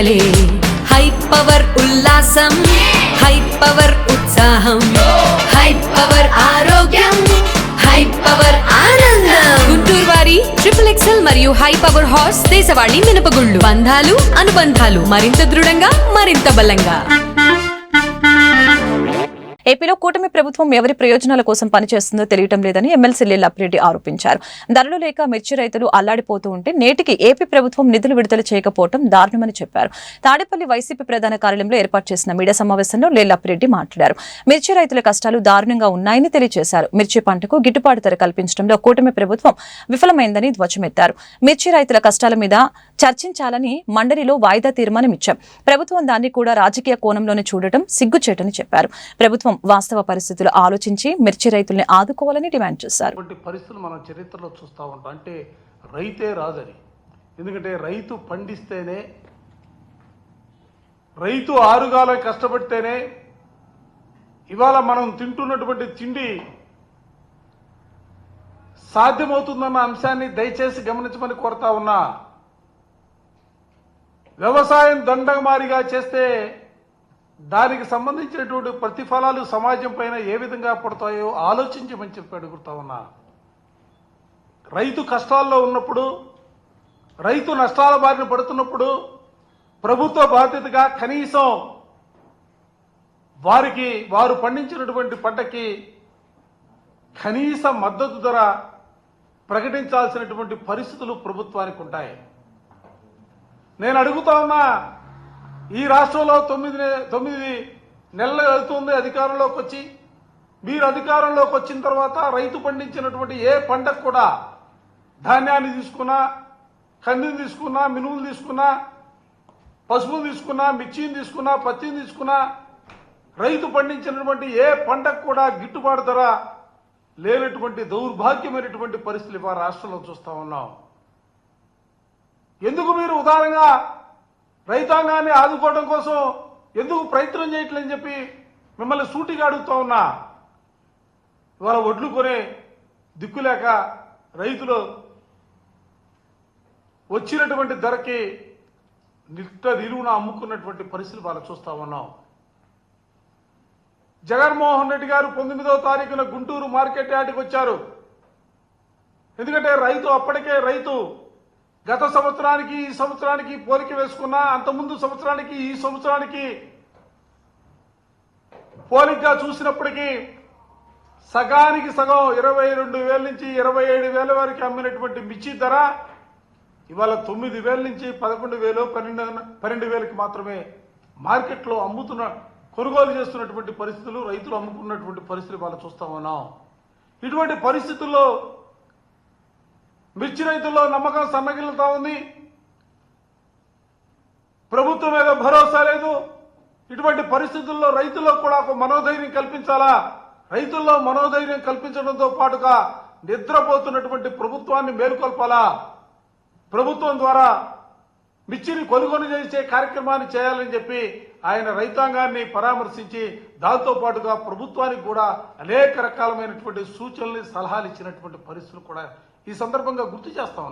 పండగలే high power ఉల్లాసం high power ఉత్సాహం high power ఆరోగ్యం హై పవర్ ఆనందం గుంటూరు వారి XXL మరియు హై పవర్ హార్స్ దేశవాళీ మినపగుళ్ళు బంధాలు అనుబంధాలు మరింత దృఢంగా మరింత బలంగా. ఏపీలో కూటమి ప్రభుత్వం ఎవరి ప్రయోజనాల కోసం పనిచేస్తుందో తెలియటం లేదని ఎమ్మెల్సీ లీలాప్రెడ్డి ఆరోపించారు. ధరలు లేక మిర్చి రైతులు అల్లాడిపోతూ ఉంటే నేటికి ఏపీ ప్రభుత్వం నిధులు విడుదల చేయకపోవడం దారుణమని చెప్పారు. తాడేపల్లి వైసీపీ ప్రధాన కార్యాలయంలో ఏర్పాటు చేసిన మీడియా సమావేశంలో లీలాప్రెడ్డి మాట్లాడారు. మిర్చి రైతుల కష్టాలు దారుణంగా ఉన్నాయని తెలియజేశారు. మిర్చి పంటకు గిట్టుబాటు ధర కల్పించడంలో కూటమి ప్రభుత్వం విఫలమైందని ధ్వజమెత్తారు. మిర్చి రైతుల కష్టాల మీద చర్చించాలని మండలిలో వాయిదా తీర్మానం ఇచ్చాం. ప్రభుత్వం దాన్ని కూడా రాజకీయ కోణంలోనే చూడటం సిగ్గుచేటని చెప్పారు. ప్రభుత్వం వాస్తవ పరిస్థితులు ఆలోచించి మిర్చి రైతుల్ని ఆదుకోవాలని డిమాండ్ చేశారు. పరిస్థితులు మనం చరిత్రలో చూస్తూ ఉంటాం. అంటే రైతే రాజని. ఎందుకంటే రైతు పండిస్తేనే, రైతు ఆరుగాలం కష్టపడితేనే ఇవాళ మనం తింటున్నటువంటి తిండి సాధ్యమవుతుందన్న అంశాన్ని దయచేసి గమనించమని కోరుతా ఉన్నా. వ్యవసాయం దండమారిగా చేస్తే దానికి సంబంధించినటువంటి ప్రతిఫలాలు సమాజం పైన ఏ విధంగా పడతాయో ఆలోచించమని చెప్పి అడుగుతా ఉన్నా. రైతు కష్టాల్లో ఉన్నప్పుడు, రైతు నష్టాల బారిన పడుతున్నప్పుడు ప్రభుత్వ బాధ్యతగా కనీసం వారు పండించినటువంటి పంటకి కనీస మద్దతు ధర ప్రకటించాల్సినటువంటి పరిస్థితులు ప్రభుత్వానికి ఉంటాయి. నేను అడుగుతా ఉన్నా, ఈ రాష్ట్రంలో 9 నెలలు అవుతుంది అధికారంలోకి వచ్చి. మీరు అధికారంలోకి వచ్చిన తర్వాత రైతు పండించినటువంటి ఏ పంటకు కూడా ధాన్యాన్ని తీసుకున్నా, కందిని తీసుకున్నా, మినుములు తీసుకున్నా, పసుపును తీసుకున్నా, మిర్చిని తీసుకున్నా, పత్తిని తీసుకున్నా, రైతు పండించినటువంటి ఏ పంటకు కూడా గిట్టుబాటు ధర లేనటువంటి దౌర్భాగ్యమైనటువంటి పరిస్థితులు ఇవాళ రాష్ట్రంలో చూస్తా ఉన్నాం. ఎందుకు మీరు ఉదారంగా రైతాంగాన్ని ఆదుకోవడం కోసం ఎందుకు ప్రయత్నం చేయట్లేదని చెప్పి మిమ్మల్ని సూటిగా అడుగుతా ఉన్నా. ఇవాళ ఒడ్లు కొనే దిక్కులేక రైతులు వచ్చినటువంటి ధరకి నిలువున అమ్ముకున్నటువంటి పరిస్థితులు వాళ్ళు చూస్తా ఉన్నాం. జగన్మోహన్ రెడ్డి గారు 19వ తారీఖున గుంటూరు మార్కెట్ యార్డ్కి వచ్చారు. ఎందుకంటే అప్పటికే రైతు గత సంవత్సరానికి ఈ సంవత్సరానికి పోలిక వేసుకున్నా, అంతకుముందు సంవత్సరానికి ఈ సంవత్సరానికి పోలికగా చూసినప్పటికీ సగానికి సగం 22,000 నుంచి 27,000 వరకు అమ్మినటువంటి మిర్చి ధర ఇవాళ 9,000 నుంచి 11,000, 12,000కి మాత్రమే మార్కెట్లో కొనుగోలు చేస్తున్నటువంటి పరిస్థితులు, రైతులు అమ్ముకున్నటువంటి పరిస్థితులు వాళ్ళు చూస్తా ఉన్నాం. ఇటువంటి పరిస్థితుల్లో మిర్చి రైతుల్లో నమ్మకం సన్నగిల్లుతా ఉంది. ప్రభుత్వం మీద భరోసా లేదు. ఇటువంటి పరిస్థితుల్లో రైతుల్లో కూడా ఒక మనోధైర్యం కల్పించాలా. రైతుల్లో మనోధైర్యం కల్పించడంతో పాటుగా నిద్రపోతున్నటువంటి ప్రభుత్వాన్ని మేలుకొల్పాలా. ప్రభుత్వం ద్వారా మిర్చిని కొనుగోలు చేసే కార్యక్రమాన్ని చేయాలని చెప్పి ఆయన రైతాంగాన్ని పరామర్శించి దాంతో పాటుగా ప్రభుత్వానికి కూడా అనేక రకాలమైనటువంటి సూచనలు, సలహాలు ఇచ్చినటువంటి పరిస్థితులు కూడా ఈ సందర్భంగా గుర్తు చేస్తా ఉన్నాం.